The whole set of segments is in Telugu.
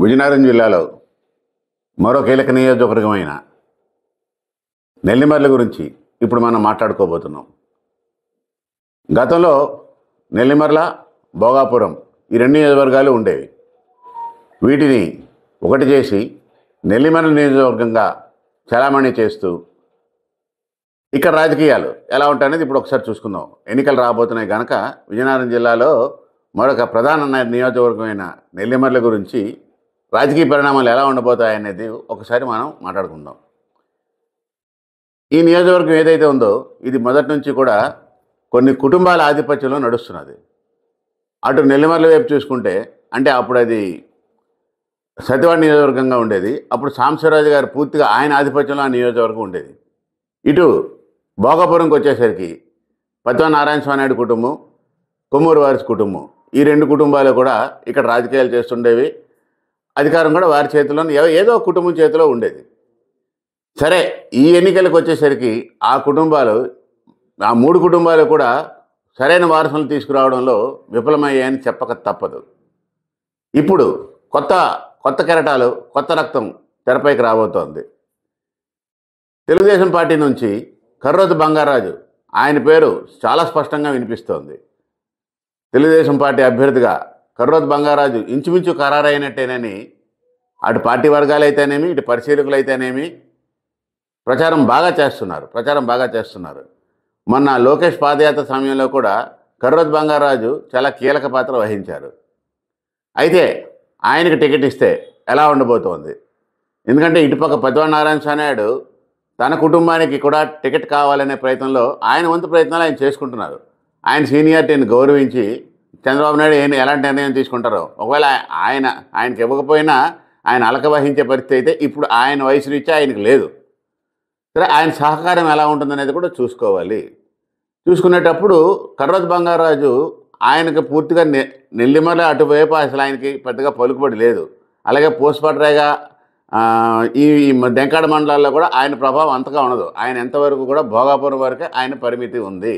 విజయనగరం జిల్లాలో మరో కీలక నియోజకవర్గమైన నెల్లిమర్ల గురించి ఇప్పుడు మనం మాట్లాడుకోబోతున్నాం. గతంలో నెల్లిమర్ల, భోగాపురం ఈ రెండు నియోజకవర్గాలు ఉండేవి. వీటిని ఒకటి చేసి నెల్లిమర్ల నియోజకవర్గంగా చలామణి చేస్తూ ఇక్కడ రాజకీయాలు ఎలా ఉంటాయనేది ఇప్పుడు ఒకసారి చూసుకుందాం. ఎన్నికలు రాబోతున్నాయి కనుక విజయనగరం జిల్లాలో మరొక ప్రధాన నియోజకవర్గమైన నెల్లిమర్ల గురించి రాజకీయ పరిణామాలు ఎలా ఉండబోతాయనేది ఒకసారి మనం మాట్లాడుకుందాం. ఈ నియోజకవర్గం ఏదైతే ఉందో ఇది మొదటి నుంచి కూడా కొన్ని కుటుంబాల ఆధిపత్యంలో నడుస్తున్నది. అటు నెల్లిమర్ల వైపు చూసుకుంటే అంటే అప్పుడు అది సత్యవాడ నియోజకవర్గంగా ఉండేది. అప్పుడు సాంబశివరాజు గారు పూర్తిగా ఆయన ఆధిపత్యంలో ఆ నియోజకవర్గం ఉండేది. ఇటు భోగాపురంకి వచ్చేసరికి పత్వ నారాయణ స్వామి నాయుడు కుటుంబం, కొమ్మూరు వారిస్ కుటుంబం, ఈ రెండు కుటుంబాలు కూడా ఇక్కడ రాజకీయాలు చేస్తుండేవి. అధికారం కూడా వారి చేతిలో ఏదో కుటుంబం చేతిలో ఉండేది. సరే, ఈ ఎన్నికలకు వచ్చేసరికి ఆ మూడు కుటుంబాలు కూడా సరైన వారసులను తీసుకురావడంలో విఫలమయ్యాయని చెప్పక తప్పదు. ఇప్పుడు కొత్త కెరటాలు, కొత్త రక్తం తెరపైకి రాబోతోంది. తెలుగుదేశం పార్టీ నుంచి కర్రోజు బంగారాజు, ఆయన పేరు చాలా స్పష్టంగా వినిపిస్తోంది. తెలుగుదేశం పార్టీ అభ్యర్థిగా కర్రోజు బంగారాజు ఇంచుమించు ఖరారైనట్టేనని అటు పార్టీ వర్గాలు అయితేనేమి, ఇటు పరిశీలకులు అయితేనేమి ప్రచారం బాగా చేస్తున్నారు. మొన్న లోకేష్ పాదయాత్ర సమయంలో కూడా కర్రోజు బంగారాజు చాలా కీలక పాత్ర వహించారు. అయితే ఆయనకి టికెట్ ఇస్తే ఎలా ఉండబోతోంది? ఎందుకంటే ఇటుపక్క పత్వ నారాయణ స్వామి నాయుడు తన కుటుంబానికి కూడా టికెట్ కావాలనే ప్రయత్నంలో ఆయన వంతు ప్రయత్నాలు ఆయన చేసుకుంటున్నారు. ఆయన సీనియారిటీని గౌరవించి చంద్రబాబు నాయుడు ఎలాంటి నిర్ణయం తీసుకుంటారో, ఒకవేళ ఆయనకి ఇవ్వకపోయినా ఆయన అలక వహించే పరిస్థితి అయితే ఇప్పుడు ఆయన వయసు రీత్యా ఆయనకు లేదు. సరే, ఆయన సహకారం ఎలా ఉంటుందనేది కూడా చూసుకోవాలి. చూసుకునేటప్పుడు కర్రోజు బంగారాజు ఆయనకు పూర్తిగా నెల్లిమర్ల అటువైపు అసలు ఆయనకి పెద్దగా పలుకుబడి లేదు. అలాగే పోస్పట్రాయిగా ఈ దెంకాడ మండలాల్లో కూడా ఆయన ప్రభావం అంతగా ఉండదు. ఆయన ఎంతవరకు కూడా భోగాపురం వరకే ఆయన పరిమితి ఉంది.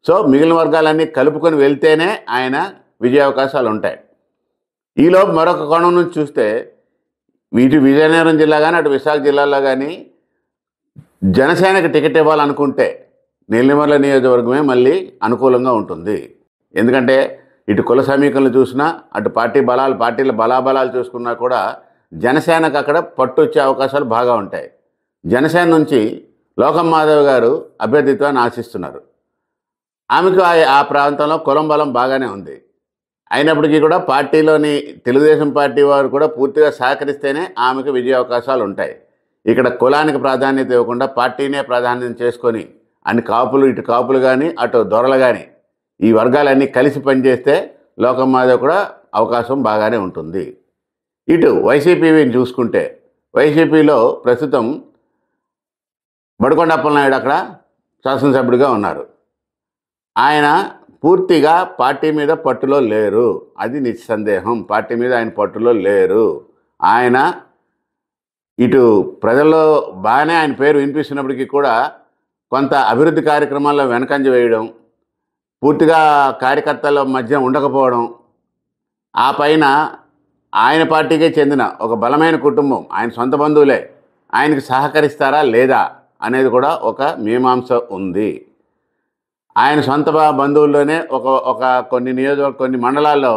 సో మిగిలిన వర్గాలన్నీ కలుపుకొని వెళ్తేనే ఆయన విజయ అవకాశాలు ఉంటాయి. ఈలోపు మరొక కోణం నుంచి చూస్తే ఇటు విజయనగరం జిల్లా కానీ అటు విశాఖ జిల్లాలో కానీ జనసేనకి టికెట్ ఇవ్వాలనుకుంటే నెల్లిమర్ల నియోజకవర్గమే మళ్ళీ అనుకూలంగా ఉంటుంది. ఎందుకంటే ఇటు కుల సమీకరణలు చూసినా, అటు పార్టీల బలాబలాలు చూసుకున్నా కూడా జనసేనకు అక్కడ పట్టు వచ్చే అవకాశాలు బాగా ఉంటాయి. జనసేన నుంచి లోకం మాధవ్ గారు అభ్యర్థిత్వాన్ని ఆశిస్తున్నారు. ఆమెకు ఆ ప్రాంతంలో కులం బలం బాగానే ఉంది. అయినప్పటికీ కూడా పార్టీలోని తెలుగుదేశం పార్టీ వారు కూడా పూర్తిగా సహకరిస్తేనే ఆమెకు విజయ అవకాశాలు ఉంటాయి. ఇక్కడ కులానికి ప్రాధాన్యత ఇవ్వకుండా పార్టీనే ప్రాధాన్యం చేసుకొని ఇటు కాపులు కానీ అటు దొరలు కానీ ఈ వర్గాలన్నీ కలిసి పనిచేస్తే లోకం మాధవ్ కూడా అవకాశం బాగానే ఉంటుంది. ఇటు వైసీపీని చూసుకుంటే వైసీపీలో ప్రస్తుతం బడుకొండ అప్పలనాయుడు అక్కడ శాసనసభ్యుడిగా ఉన్నారు. ఆయన పూర్తిగా పార్టీ మీద పట్టులో లేరు, అది నిస్సందేహం. పార్టీ మీద ఆయన పట్టులో లేరు. ఆయన ఇటు ప్రజల్లో బాగానే ఆయన పేరు వినిపిస్తున్నప్పటికీ కూడా కొంత అభివృద్ధి కార్యక్రమాల్లో వెనకంజ వేయడం, పూర్తిగా కార్యకర్తల మధ్య ఉండకపోవడం, ఆ పైన ఆయన పార్టీకే చెందిన ఒక బలమైన కుటుంబం, ఆయన సొంత బంధువులే ఆయనకి సహకరిస్తారా లేదా అనేది కూడా ఒక మీమాంస ఉంది. ఆయన సొంత బంధువుల్లోనే కొన్ని మండలాల్లో,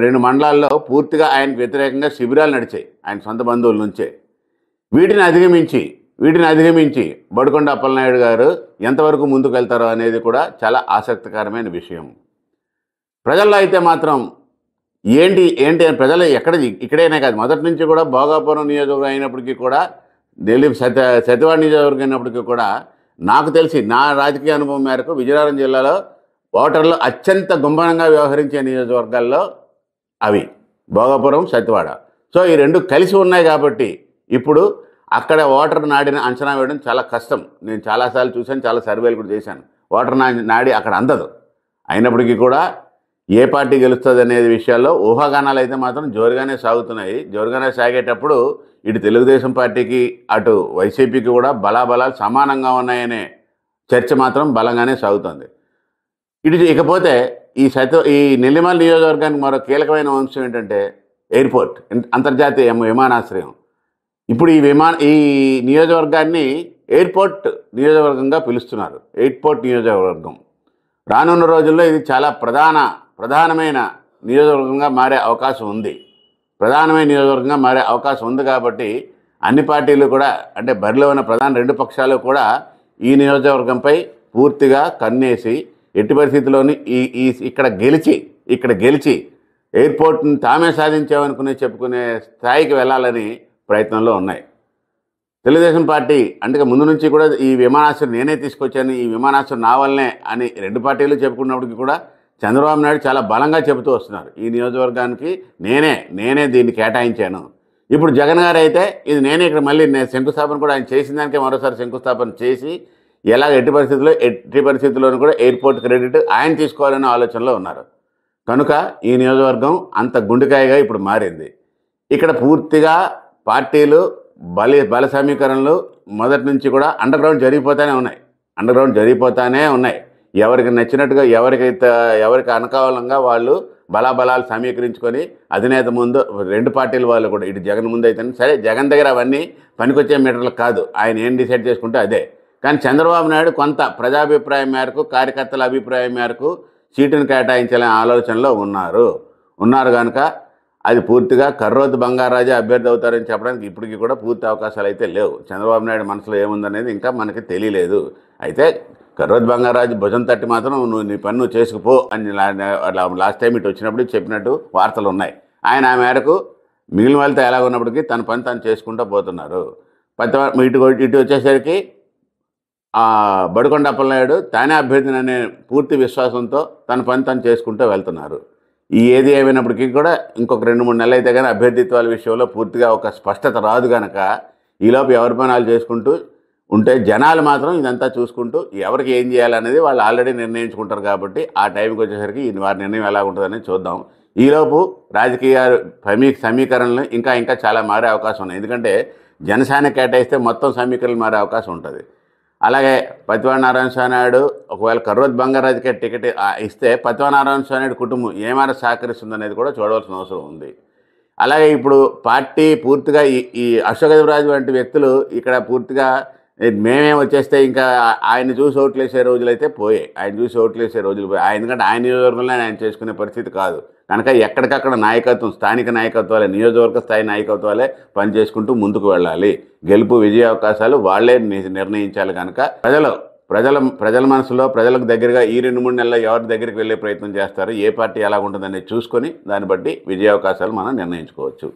రెండు మండలాల్లో పూర్తిగా ఆయనకు వ్యతిరేకంగా శిబిరాలు నడిచాయి ఆయన సొంత బంధువుల నుంచే. వీటిని అధిగమించి బడుకొండ అప్పలనాయుడు గారు ఎంతవరకు ముందుకు వెళ్తారో అనేది కూడా చాలా ఆసక్తికరమైన విషయం. ప్రజల్లో అయితే మాత్రం ఏంటి ప్రజలు ఇక్కడైనా కాదు, మొదటి నుంచి కూడా భోగాపురం నియోజకవర్గం అయినప్పటికీ కూడా, ఢిల్లీ సత్యవాడ నియోజకవర్గం అయినప్పటికీ కూడా నాకు తెలిసి నా రాజకీయ అనుభవం మేరకు విజయనగరం జిల్లాలో ఓటర్లు అత్యంత గుంభనంగా వ్యవహరించే నియోజకవర్గాల్లో అవి భోగాపురం, సత్యవాడ. సో ఈ రెండు కలిసి ఉన్నాయి కాబట్టి ఇప్పుడు అక్కడ ఓటర్ నాడిని అంచనా వేయడం చాలా కష్టం. నేను చాలాసార్లు చూశాను, చాలా సర్వేలు కూడా చేశాను. ఓటర్ నాడి అక్కడ అందదు. అయినప్పటికీ కూడా ఏ పార్టీ గెలుస్తుంది అనేది విషయాల్లో ఊహాగానాలు అయితే మాత్రం జోరుగానే సాగుతున్నాయి. జోరుగానే సాగేటప్పుడు ఇటు తెలుగుదేశం పార్టీకి అటు వైసీపీకి కూడా బలాబలాలు సమానంగా ఉన్నాయనే చర్చ మాత్రం బలంగానే సాగుతుంది. ఇకపోతే ఈ నెల్లిమర్ల నియోజకవర్గానికి మరో కీలకమైన అంశం ఏంటంటే ఎయిర్పోర్ట్, అంతర్జాతీయ విమానాశ్రయం. ఇప్పుడు ఈ నియోజకవర్గాన్ని ఎయిర్పోర్ట్ నియోజకవర్గంగా పిలుస్తున్నారు. ఎయిర్పోర్ట్ నియోజకవర్గం రానున్న రోజుల్లో ఇది చాలా ప్రధానమైన నియోజకవర్గంగా మారే అవకాశం ఉంది. కాబట్టి అన్ని పార్టీలు కూడా, అంటే బరిలో ఉన్న ప్రధాన రెండు పక్షాలు కూడా ఈ నియోజకవర్గంపై పూర్తిగా కన్నేసి ఎట్టి పరిస్థితుల్లోని ఇక్కడ గెలిచి ఎయిర్పోర్ట్ని తామే చెప్పుకునే స్థాయికి వెళ్ళాలని ప్రయత్నంలో ఉన్నాయి. తెలుగుదేశం పార్టీ అంటే ముందు నుంచి కూడా ఈ విమానాశ్రయం నేనే తీసుకొచ్చాను, ఈ విమానాశ్రయం నా వల్లనే అని రెండు పార్టీలు చెప్పుకున్నప్పటికీ కూడా చంద్రబాబు నాయుడు చాలా బలంగా చెబుతూ వస్తున్నారు, ఈ నియోజకవర్గానికి నేనే దీన్ని కేటాయించాను. ఇప్పుడు జగన్ గారు అయితే ఇది నేనే ఇక్కడ మళ్ళీ శంకుస్థాపన కూడా ఆయన చేసిన దానికే మరోసారి శంకుస్థాపన చేసి ఎట్టి పరిస్థితుల్లోనూ కూడా ఎయిర్పోర్ట్ క్రెడిట్ ఆయన తీసుకోవాలనే ఆలోచనలో ఉన్నారు. కనుక ఈ నియోజకవర్గం అంత గుండెకాయగా ఇప్పుడు మారింది. ఇక్కడ పూర్తిగా పార్టీలు బల సమీకరణలు మొదటి నుంచి కూడా అండర్ గ్రౌండ్ జరిగిపోతానే ఉన్నాయి. ఎవరికి నచ్చినట్టుగా ఎవరికి అనుకూలంగా వాళ్ళు బలాబలాలు సమీకరించుకొని అధినేత ముందు రెండు పార్టీల వాళ్ళు కూడా, ఇటు జగన్ ముందు అయితే సరే, జగన్ దగ్గర అవన్నీ పనికొచ్చే మీటర్లకు కాదు, ఆయన ఏం డిసైడ్ చేసుకుంటే అదే. కానీ చంద్రబాబు నాయుడు కొంత ప్రజాభిప్రాయం మేరకు, కార్యకర్తల అభిప్రాయం మేరకు సీటును కేటాయించాలనే ఆలోచనలో ఉన్నారు కనుక అది పూర్తిగా కర్రోతు బంగారాజు అభ్యర్థి అవుతారని చెప్పడానికి ఇప్పటికీ కూడా పూర్తి అవకాశాలు అయితే లేవు. చంద్రబాబు నాయుడు మనసులో ఏముందనేది ఇంకా మనకి తెలియలేదు. అయితే కర్రోతు బంగారాజు భుజం తట్టి మాత్రం నువ్వు నీ పని నువ్వు చేసుకుపో అని లాస్ట్ టైం ఇటు వచ్చినప్పుడు చెప్పినట్టు వార్తలు ఉన్నాయి. ఆయన ఆ మేరకు మిగిలిన వాళ్ళతో ఎలా ఉన్నప్పటికీ తన పని తను చేసుకుంటూ పోతున్నారు. ఇటు వచ్చేసరికి బడుకొండ అప్పలనాయుడు తానే అభ్యర్థిని అనే పూర్తి విశ్వాసంతో తన పని తను చేసుకుంటూ వెళ్తున్నారు. ఏది ఏమైనప్పటికీ కూడా ఇంకొక 2-3 నెలలు అయితే కానీ అభ్యర్థిత్వాల విషయంలో పూర్తిగా ఒక స్పష్టత రాదు కనుక ఈలోపు ఎవరి పని వాళ్ళు చేసుకుంటూ ఉంటే జనాలు మాత్రం ఇదంతా చూసుకుంటూ ఎవరికి ఏం చేయాలనేది వాళ్ళు ఆల్రెడీ నిర్ణయించుకుంటారు. కాబట్టి ఆ టైంకి వచ్చేసరికి వారి నిర్ణయం ఎలా ఉంటుందనేది చూద్దాం. ఈలోపు రాజకీయ సమీకరణలు ఇంకా చాలా మారే అవకాశం ఉన్నాయి. ఎందుకంటే జనసేన కేటాయిస్తే మొత్తం సమీకరణలు మారే అవకాశం ఉంటుంది. అలాగే పతివాడ నారాయణ స్వామి నాయుడు ఒకవేళ కర్రోతు బంగారాజుకే టికెట్ ఇస్తే పతివాడ నారాయణ స్వామి నాయుడు కుటుంబం ఏమైనా సహకరిస్తుందనేది కూడా చూడవలసిన అవసరం ఉంది. అలాగే ఇప్పుడు పార్టీ పూర్తిగా ఈ అశోక్ గజపతిరాజు వంటి వ్యక్తులు ఇక్కడ పూర్తిగా మేమే వచ్చేస్తే ఇంకా ఆయన చూసి ఓట్లేసే రోజులైతే పోయాయి. ఎందుకంటే ఆయన నియోజకవర్గంలో ఆయన చేసుకునే పరిస్థితి కాదు కనుక ఎక్కడికక్కడ నాయకత్వం, స్థానిక నాయకత్వాలే, నియోజకవర్గ స్థాయి నాయకత్వాలే పనిచేసుకుంటూ ముందుకు వెళ్ళాలి. గెలుపు విజయ అవకాశాలు వాళ్లే నిర్ణయించాలి. కనుక ప్రజల మనసులో ప్రజలకు దగ్గరగా ఈ 2-3 నెలల్లో ఎవరి దగ్గరికి వెళ్ళే ప్రయత్నం చేస్తారు, ఏ పార్టీ ఎలా ఉంటుందనేది చూసుకొని దాన్ని బట్టి విజయ అవకాశాలు మనం నిర్ణయించుకోవచ్చు.